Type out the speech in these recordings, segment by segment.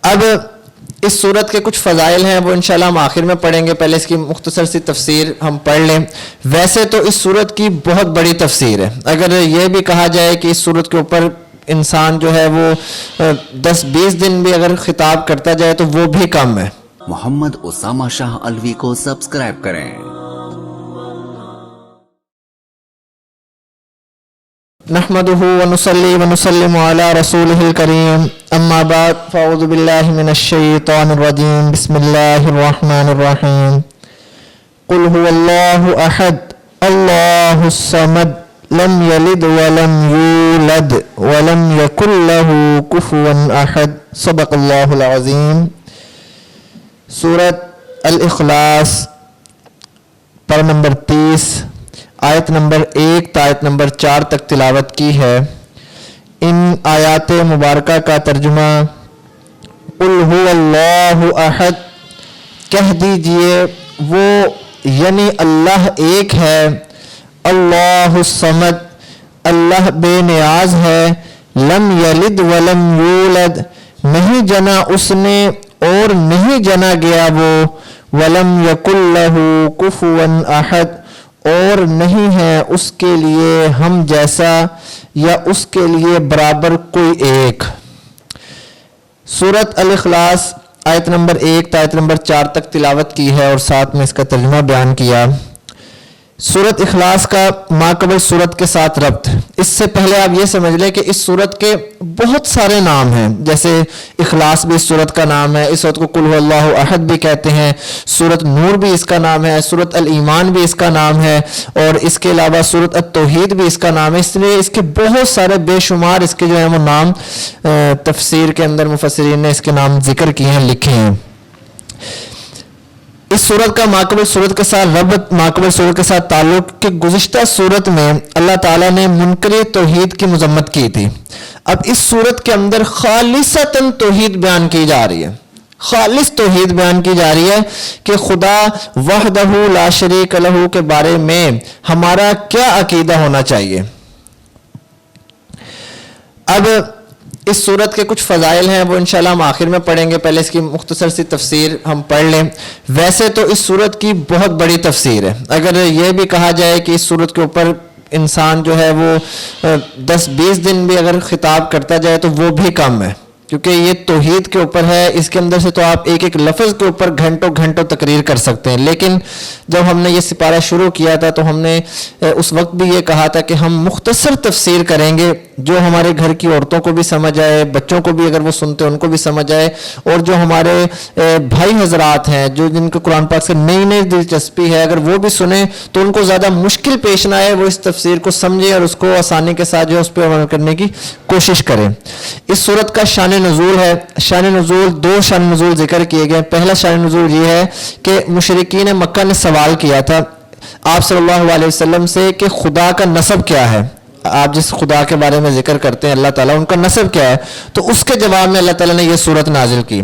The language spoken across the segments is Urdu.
اب اس صورت کے کچھ فضائل ہیں، وہ انشاءاللہ ہم آخر میں پڑھیں گے، پہلے اس کی مختصر سی تفسیر ہم پڑھ لیں۔ ویسے تو اس صورت کی بہت بڑی تفسیر ہے، اگر یہ بھی کہا جائے کہ اس صورت کے اوپر انسان جو ہے وہ 10-20 دن بھی اگر خطاب کرتا جائے تو وہ بھی کم ہے۔ محمد اسامہ شاہ الوی کو سبسکرائب کریں۔ نحمده ونصلي ونسلم على رسوله الكريم اما بعد فاعوذ بالله من الشيطان الرجيم بسم الله الرحمن الرحيم قل هو الله احد الله الصمد لم يلد ولم يولد ولم يكن له كفوا احد صدق الله العظيم۔ سورۃ الاخلاص پر نمبر 30 آیت نمبر 1 تا آیت نمبر 4 تک تلاوت کی ہے۔ ان آیات مبارکہ کا ترجمہ قل هو اللہ احد، کہہ دیجئے وہ یعنی اللہ ایک ہے، اللہ الصمد، اللہ بے نیاز ہے، لم یلد ولم یولد، نہیں جنا اس نے اور نہیں جنا گیا وہ، ولم یکن لہ کفوا احد، اور نہیں ہے اس کے لیے ہم جیسا یا اس کے لیے برابر کوئی ایک۔ سورۃ الاخلاص آیت نمبر 1 تا آیت نمبر 4 تک تلاوت کی ہے اور ساتھ میں اس کا ترجمہ بیان کیا۔ سورۃ اخلاص کا ماقبل سورت کے ساتھ ربط، اس سے پہلے آپ یہ سمجھ لیں کہ اس سورت کے بہت سارے نام ہیں، جیسے اخلاص بھی اس سورت کا نام ہے، اس سورت کو قل هو اللہ احد بھی کہتے ہیں، سورت نور بھی اس کا نام ہے، سورت الایمان بھی اس کا نام ہے، اور اس کے علاوہ سورت التوحید بھی اس کا نام ہے۔ اس لیے اس کے بہت سارے بے شمار اس کے جو ہیں وہ نام تفسیر کے اندر مفسرین نے اس کے نام ذکر کیے ہیں، لکھے ہیں۔ اس صورت کا ماقبل صورت کے ساتھ ربط، ماقبل صورت کے ساتھ تعلق کہ گزشتہ صورت میں اللہ تعالیٰ نے منکر توحید کی مذمت کی تھی، اب اس صورت کے اندر خالصتاً توحید بیان کی جا رہی ہے، خالص توحید بیان کی جا رہی ہے کہ خدا وحدہ لا شریک لہ کے بارے میں ہمارا کیا عقیدہ ہونا چاہیے۔ اب اس صورت کے کچھ فضائل ہیں، وہ انشاءاللہ ہم آخر میں پڑھیں گے، پہلے اس کی مختصر سی تفسیر ہم پڑھ لیں۔ ویسے تو اس صورت کی بہت بڑی تفسیر ہے، اگر یہ بھی کہا جائے کہ اس صورت کے اوپر انسان جو ہے وہ 10-20 دن بھی اگر خطاب کرتا جائے تو وہ بھی کم ہے، کیونکہ یہ توحید کے اوپر ہے، اس کے اندر سے تو آپ ایک ایک لفظ کے اوپر گھنٹوں گھنٹوں تقریر کر سکتے ہیں۔ لیکن جب ہم نے یہ سپارہ شروع کیا تھا تو ہم نے اس وقت بھی یہ کہا تھا کہ ہم مختصر تفسیر کریں گے جو ہمارے گھر کی عورتوں کو بھی سمجھ آئے، بچوں کو بھی اگر وہ سنتے ہیں ان کو بھی سمجھ آئے، اور جو ہمارے بھائی حضرات ہیں جو جن کو قرآن پاک سے نئی نئی دلچسپی ہے، اگر وہ بھی سنیں تو ان کو زیادہ مشکل پیش نہ آئے، وہ اس تفسیر کو سمجھیں اور اس کو آسانی کے ساتھ جو ہے اس پہ عمل کرنے کی کوشش کریں۔ اس صورت کا شان نزول ہے، شان نزول 2 شان نزول ذکر کیے گئے۔ پہلا شان نزول یہ ہے کہ مشرکین مکہ نے سوال کیا تھا آپ صلی اللہ علیہ وسلم سے کہ خدا کا نسب کیا ہے، آپ جس خدا کے بارے میں ذکر کرتے ہیں اللہ تعالیٰ، ان کا نسب کیا ہے، تو اس کے جواب میں اللہ تعالیٰ نے یہ صورت نازل کی۔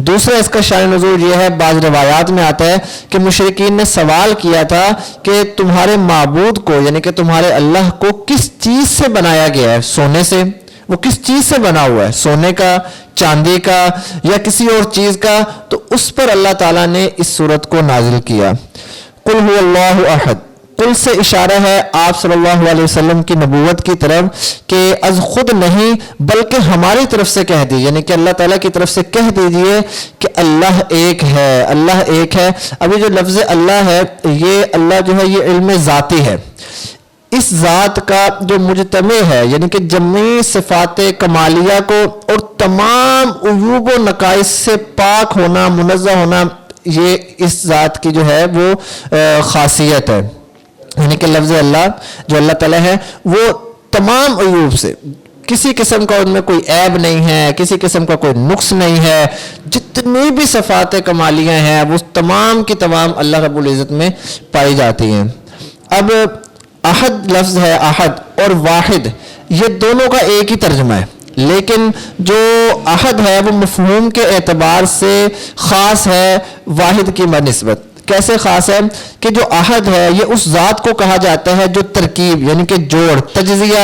دوسرا اس کا شان نزول یہ ہے، بعض روایات میں آتا ہے کہ مشرکین نے سوال کیا تھا کہ تمہارے معبود کو یعنی کہ تمہارے اللہ کو کس چیز سے بنایا گیا ہے، سونے سے، وہ کس چیز سے بنا ہوا ہے، سونے کا، چاندی کا یا کسی اور چیز کا، تو اس پر اللہ تعالیٰ نے اس صورت کو نازل کیا۔ قل هو اللہ احد، قل سے اشارہ ہے آپ صلی اللہ علیہ وسلم کی نبوت کی طرف کہ از خود نہیں بلکہ ہماری طرف سے کہہ دیجیے، یعنی کہ اللہ تعالیٰ کی طرف سے کہہ دیجیے کہ اللہ ایک ہے، اللہ ایک ہے۔ ابھی جو لفظ اللہ ہے، یہ اللہ جو ہے یہ علم ذاتی ہے، اس ذات کا جو مجتمع ہے یعنی کہ جمعی صفات کمالیہ کو اور تمام عیوب و نقائص سے پاک ہونا، منزہ ہونا، یہ اس ذات کی جو ہے وہ خاصیت ہے، یعنی کہ لفظ اللہ جو اللہ تعالیٰ ہے وہ تمام عیوب سے، کسی قسم کا ان میں کوئی عیب نہیں ہے، کسی قسم کا کوئی نقص نہیں ہے، جتنی بھی صفات کمالیہ ہیں وہ تمام کی تمام اللہ رب العزت میں پائی جاتی ہیں۔ اب احد لفظ ہے، احد اور واحد، یہ دونوں کا ایک ہی ترجمہ ہے، لیکن جو احد ہے وہ مفہوم کے اعتبار سے خاص ہے واحد کی بنسبت۔ کیسے خاص ہے کہ جو احد ہے یہ اس ذات کو کہا جاتا ہے جو ترکیب یعنی کہ جوڑ، تجزیہ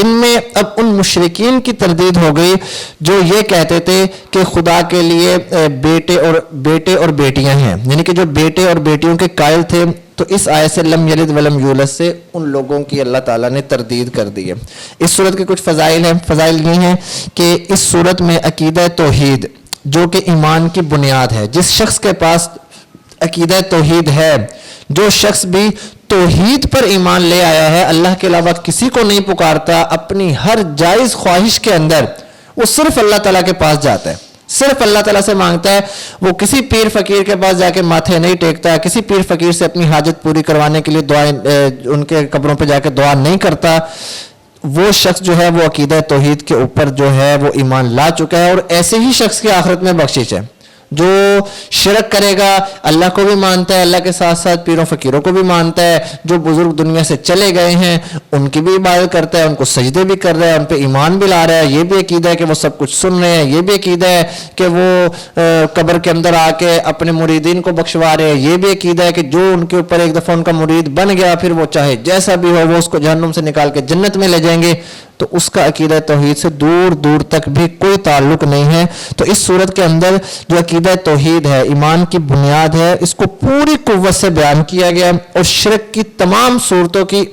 ان میں اب ان مشرکین کی تردید ہو گئی جو یہ کہتے تھے کہ خدا کے لیے بیٹے اور بیٹیاں ہیں، یعنی کہ جو بیٹے اور بیٹیوں کے قائل تھے، تو اس آیت سے لم یلد ولم یولد سے ان لوگوں کی اللہ تعالیٰ نے تردید کر دی ہے۔ اس صورت کے کچھ فضائل ہیں۔ فضائل یہ ہیں کہ اس صورت میں عقیدہ توحید جو کہ ایمان کی بنیاد ہے، جس شخص کے پاس عقیدہ توحید ہے، جو شخص بھی توحید پر ایمان لے آیا ہے، اللہ کے علاوہ کسی کو نہیں پکارتا، اپنی ہر جائز خواہش کے اندر وہ صرف اللہ تعالیٰ کے پاس جاتا ہے، صرف اللہ تعالیٰ سے مانگتا ہے، وہ کسی پیر فقیر کے پاس جا کے ماتھے نہیں ٹیکتا، کسی پیر فقیر سے اپنی حاجت پوری کروانے کے لیے دعائیں ان کے قبروں پہ جا کے دعا نہیں کرتا۔ وہ شخص جو ہے وہ عقیدہ توحید کے اوپر جو ہے وہ ایمان لا چکا ہے، اور ایسے ہی شخص کی آخرت میں بخشش ہے۔ جو شرک کرے گا، اللہ کو بھی مانتا ہے، اللہ کے ساتھ ساتھ پیروں فقیروں کو بھی مانتا ہے، جو بزرگ دنیا سے چلے گئے ہیں ان کی بھی عبادت کرتا ہے، ان کو سجدے بھی کر رہا ہے، ان پہ ایمان بھی لا رہا ہے، یہ بھی عقیدہ ہے کہ وہ سب کچھ سن رہے ہیں، یہ بھی عقیدہ ہے کہ وہ قبر کے اندر آ کے اپنے مریدین کو بخشوا رہے ہیں، یہ بھی عقیدہ ہے کہ جو ان کے اوپر ایک دفعہ ان کا مرید بن گیا پھر وہ چاہے جیسا بھی ہو وہ اس کو جہنم سے نکال کے جنت میں لے جائیں گے، تو اس کا عقیدہ توحید سے دور دور تک بھی کوئی تعلق نہیں ہے۔ تو اس صورت کے اندر جو عقیدہ توحید ہے، ایمان کی بنیاد ہے، اس کو پوری قوت سے بیان کیا گیا، اور شرک کی تمام صورتوں کی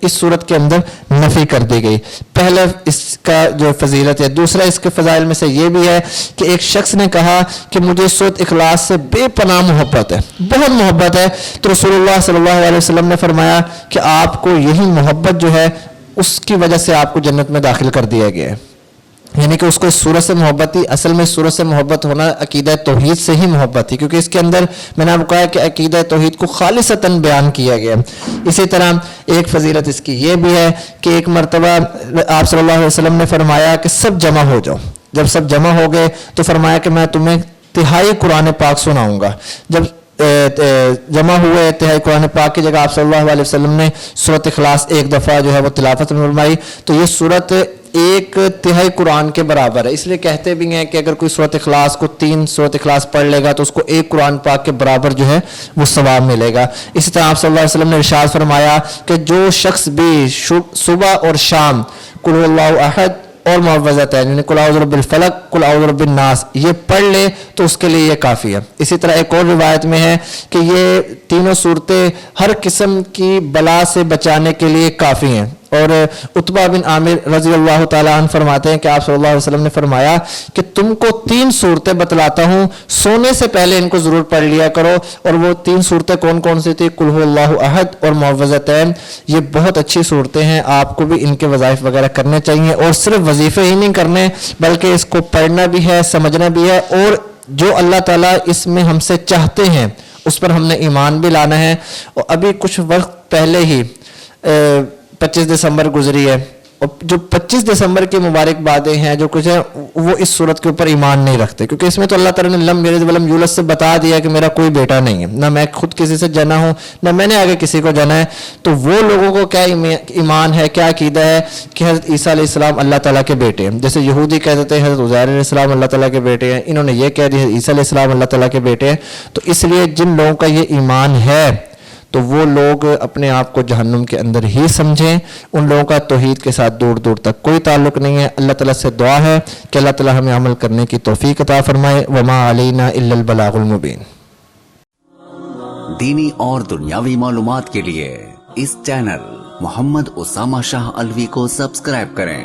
اس صورت کے اندر نفی کر دی گئی۔ پہلا اس کا جو فضیلت ہے۔ دوسرا اس کے فضائل میں سے یہ بھی ہے کہ ایک شخص نے کہا کہ مجھے سورۃ اخلاص سے بے پناہ محبت ہے، بہت محبت ہے، تو رسول اللہ صلی اللہ علیہ وسلم نے فرمایا کہ آپ کو یہی محبت جو ہے اس کی وجہ سے آپ کو جنت میں داخل کر دیا گیا ہے، یعنی کہ اس کو اس صورت سے محبت تھی۔ اصل میں اس صورت سے محبت ہونا عقیدہ توحید سے ہی محبت تھی، کیونکہ اس کے اندر میں نے آپ کو کہا کہ عقیدہ توحید کو خالصتاً بیان کیا گیا۔ اسی طرح ایک فضیلت اس کی یہ بھی ہے کہ ایک مرتبہ آپ صلی اللہ علیہ وسلم نے فرمایا کہ سب جمع ہو جاؤ، جب سب جمع ہو گئے تو فرمایا کہ میں تمہیں تہائی قرآن پاک سناؤں گا۔ جب جمع ہوئے تہائی قرآن پاک کی جگہ آپ صلی اللہ علیہ وسلم نے سورۃ اخلاص ایک دفعہ جو ہے وہ تلاوت میں فرمائی، تو یہ سورت ایک تہائی قرآن کے برابر ہے۔ اس لیے کہتے بھی ہیں کہ اگر کوئی سورۃ اخلاص کو 3 سورۃ اخلاص پڑھ لے گا تو اس کو ایک قرآن پاک کے برابر جو ہے وہ ثواب ملے گا۔ اسی طرح آپ صلی اللہ علیہ وسلم نے ارشاد فرمایا کہ جو شخص بھی صبح اور شام قل اللہ احد اور معوذتین، یعنی قل اعوذ برب الفلق قل اعوذ برب الناس، یہ پڑھ لے تو اس کے لیے یہ کافی ہے۔ اسی طرح ایک اور روایت میں ہے کہ یہ تینوں صورتیں ہر قسم کی بلا سے بچانے کے لیے کافی ہیں۔ اور عتبہ بن عامر رضی اللہ تعالیٰ عنہ فرماتے ہیں کہ آپ صلی اللہ علیہ وسلم نے فرمایا کہ تم کو 3 صورتیں بتلاتا ہوں، سونے سے پہلے ان کو ضرور پڑھ لیا کرو، اور وہ 3 صورتیں کون کون سی تھی؟ قل هو اللہ احد اور معوذتین۔ یہ بہت اچھی صورتیں ہیں، آپ کو بھی ان کے وظائف وغیرہ کرنے چاہیے، اور صرف وظیفے ہی نہیں کرنے بلکہ اس کو پڑھنا بھی ہے، سمجھنا بھی ہے، اور جو اللہ تعالیٰ اس میں ہم سے چاہتے ہیں اس پر ہم نے ایمان بھی لانا ہے۔ اور ابھی کچھ وقت پہلے ہی 25 دسمبر گزری ہے، اور جو 25 دسمبر کی مبارک باتیں ہیں جو کچھ ہیں وہ اس صورت کے اوپر ایمان نہیں رکھتے، کیونکہ اس میں تو اللہ تعالیٰ نے لم یلد ولم یولد سے بتا دیا کہ میرا کوئی بیٹا نہیں ہے، نہ میں خود کسی سے جنا ہوں نہ میں نے آگے کسی کو جنا ہے۔ تو وہ لوگوں کو کیا ایمان ہے، کیا عقیدہ ہے کہ حضرت عیسیٰ علیہ السلام اللہ تعالیٰ کے بیٹے ہیں؟ جیسے یہودی کہتے ہیں حضرت عزیر علیہ السلام اللہ تعالیٰ کے بیٹے ہیں، انہوں نے یہ کہہ دیا عیسیٰ علیہ السلام اللہ تعالیٰ کے بیٹے ہیں۔ تو اس لیے جن لوگوں کا یہ ایمان ہے تو وہ لوگ اپنے آپ کو جہنم کے اندر ہی سمجھیں، ان لوگوں کا توحید کے ساتھ دور دور تک کوئی تعلق نہیں ہے۔ اللہ تعالیٰ سے دعا ہے کہ اللہ تعالیٰ ہمیں عمل کرنے کی توفیق عطا فرمائے۔ وما علینا الا البلاغ المبین۔ دینی اور دنیاوی معلومات کے لیے اس چینل محمد اسامہ شاہ الوی کو سبسکرائب کریں۔